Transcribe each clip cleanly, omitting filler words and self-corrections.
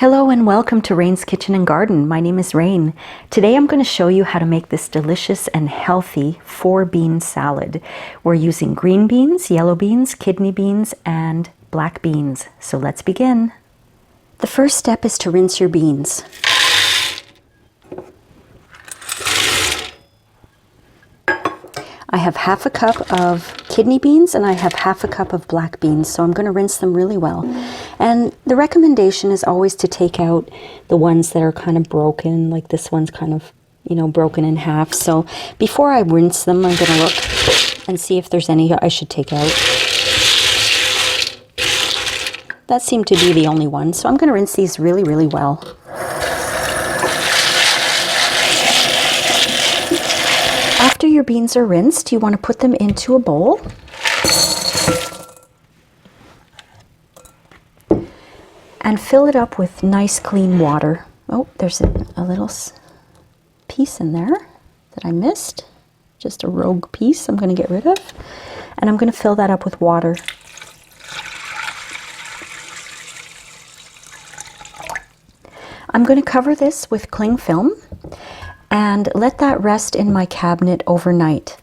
Hello and welcome to Rain's Kitchen and Garden. My name is Rain. Today I'm going to show you how to make this delicious and healthy 4-bean salad. We're using green beans, yellow beans, kidney beans, and black beans. So let's begin. The first step is to rinse your beans. I have half a cup of kidney beans and I have half a cup of black beans, so I'm going to rinse them really well. And the recommendation is always to take out the ones that are kind of broken, like this one's kind of, broken in half. So before I rinse them, I'm going to look and see if there's any I should take out. That seemed to be the only one, so I'm going to rinse these really, really well. After your beans are rinsed, you want to put them into a bowl. And fill it up with nice clean water. Oh, there's a little piece in there that I missed. Just a rogue piece I'm going to get rid of. And I'm going to fill that up with water. I'm going to cover this with cling film and let that rest in my cabinet overnight.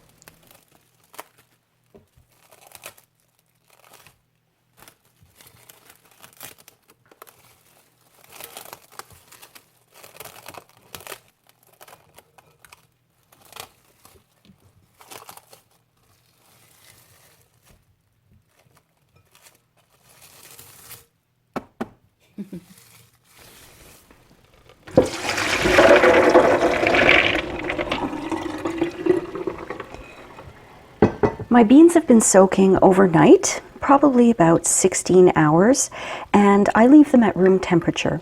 My beans have been soaking overnight, probably about 16 hours, and I leave them at room temperature.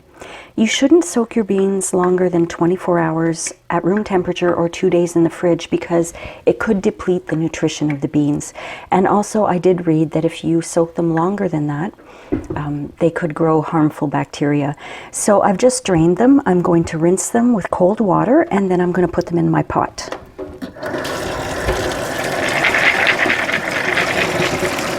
You shouldn't soak your beans longer than 24 hours at room temperature or 2 days in the fridge because it could deplete the nutrition of the beans. And also I did read that if you soak them longer than that, they could grow harmful bacteria. So I've just drained them. I'm going to rinse them with cold water and then I'm going to put them in my pot.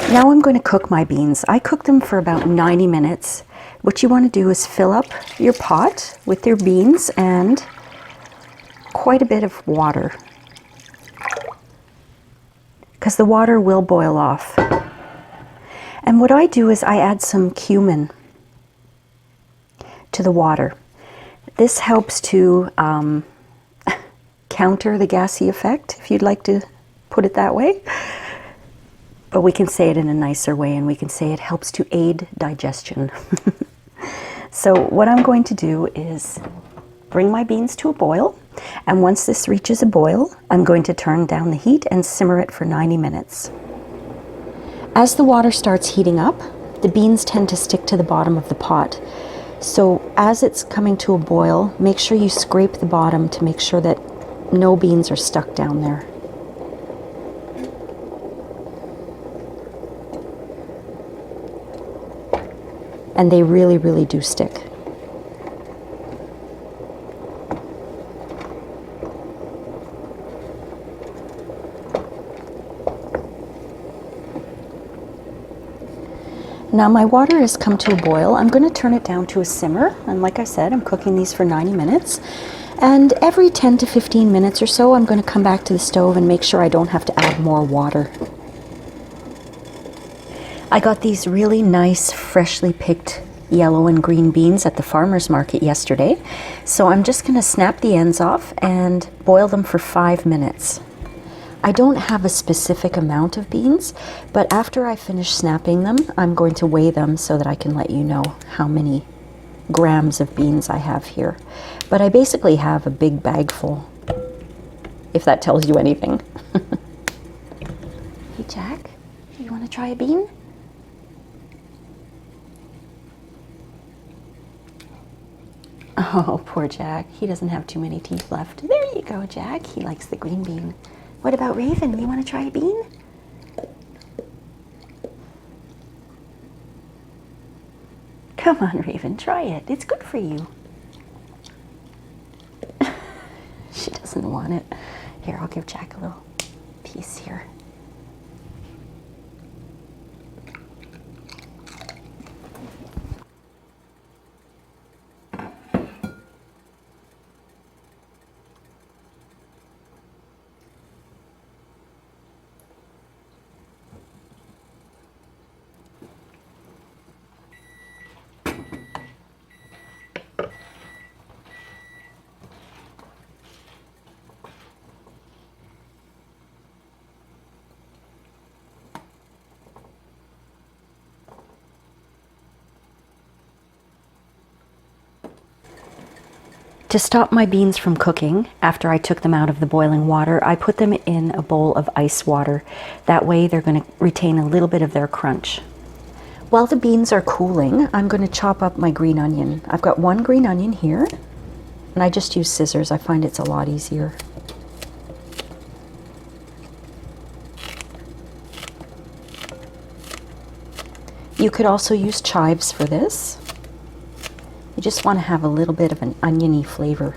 Now I'm going to cook my beans. I cook them for about 90 minutes. What you want to do is fill up your pot with your beans and quite a bit of water, because the water will boil off. And what I do is I add some cumin to the water. This helps to counter the gassy effect, if you'd like to put it that way. But we can say it in a nicer way, and we can say it helps to aid digestion. So what I'm going to do is bring my beans to a boil, and once this reaches a boil, I'm going to turn down the heat and simmer it for 90 minutes. As the water starts heating up, the beans tend to stick to the bottom of the pot. So as it's coming to a boil, make sure you scrape the bottom to make sure that no beans are stuck down there. And they really, really do stick. Now my water has come to a boil. I'm going to turn it down to a simmer. And like I said, I'm cooking these for 90 minutes. And every 10 to 15 minutes or so, I'm going to come back to the stove and make sure I don't have to add more water. I got these really nice, freshly picked yellow and green beans at the farmer's market yesterday. So I'm just going to snap the ends off and boil them for 5 minutes. I don't have a specific amount of beans, but after I finish snapping them, I'm going to weigh them so that I can let you know how many grams of beans I have here. But I basically have a big bag full, if that tells you anything. Hey Jack, do you want to try a bean? Oh, poor Jack. He doesn't have too many teeth left. There you go, Jack. He likes the green bean. What about Raven? You want to try a bean? Come on, Raven. Try it. It's good for you. She doesn't want it. Here, I'll give Jack a little piece here. To stop my beans from cooking, after I took them out of the boiling water, I put them in a bowl of ice water. That way they're going to retain a little bit of their crunch. While the beans are cooling, I'm going to chop up my green onion. I've got one green onion here, and I just use scissors. I find it's a lot easier. You could also use chives for this. You just want to have a little bit of an oniony flavor.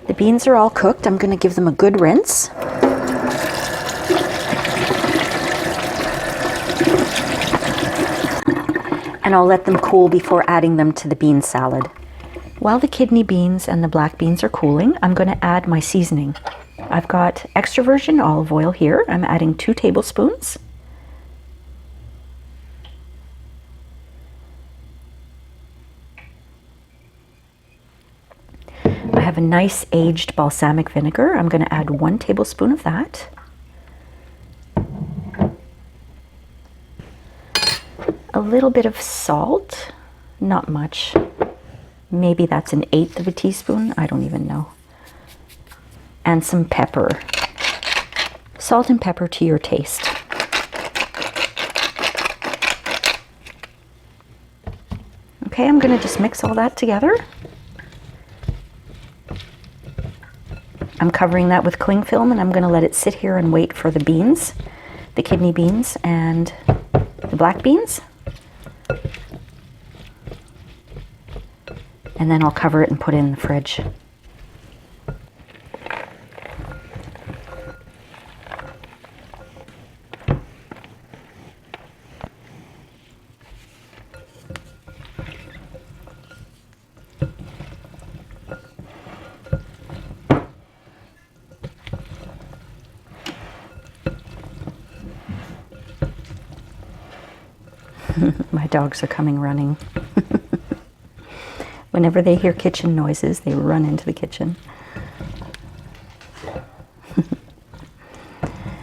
The beans are all cooked. I'm going to give them a good rinse. And I'll let them cool before adding them to the bean salad. While the kidney beans and the black beans are cooling, I'm going to add my seasoning. I've got extra virgin olive oil here. I'm adding 2 tablespoons. I have a nice aged balsamic vinegar. I'm going to add 1 tablespoon of that. A little bit of salt, not much. Maybe that's 1/8 of a teaspoon, I don't even know. And some pepper. Salt and pepper to your taste. Okay, I'm going to just mix all that together. I'm covering that with cling film, and I'm going to let it sit here and wait for the beans, the kidney beans and the black beans. And then I'll cover it and put it in the fridge. My dogs are coming running. Whenever they hear kitchen noises, they run into the kitchen.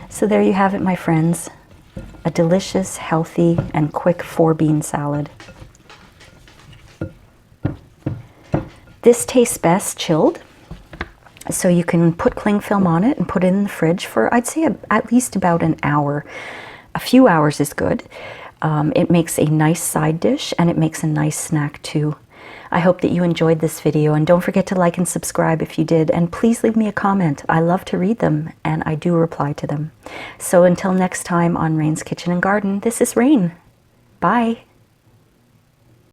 So there you have it, my friends. A delicious, healthy, and quick 4-bean salad. This tastes best chilled, so you can put cling film on it and put it in the fridge for, I'd say, at least about an hour. A few hours is good. It makes a nice side dish, and it makes a nice snack too. I hope that you enjoyed this video, and don't forget to like and subscribe if you did, and please leave me a comment. I love to read them, and I do reply to them. So until next time on Rain's Kitchen and Garden, this is Rain. Bye.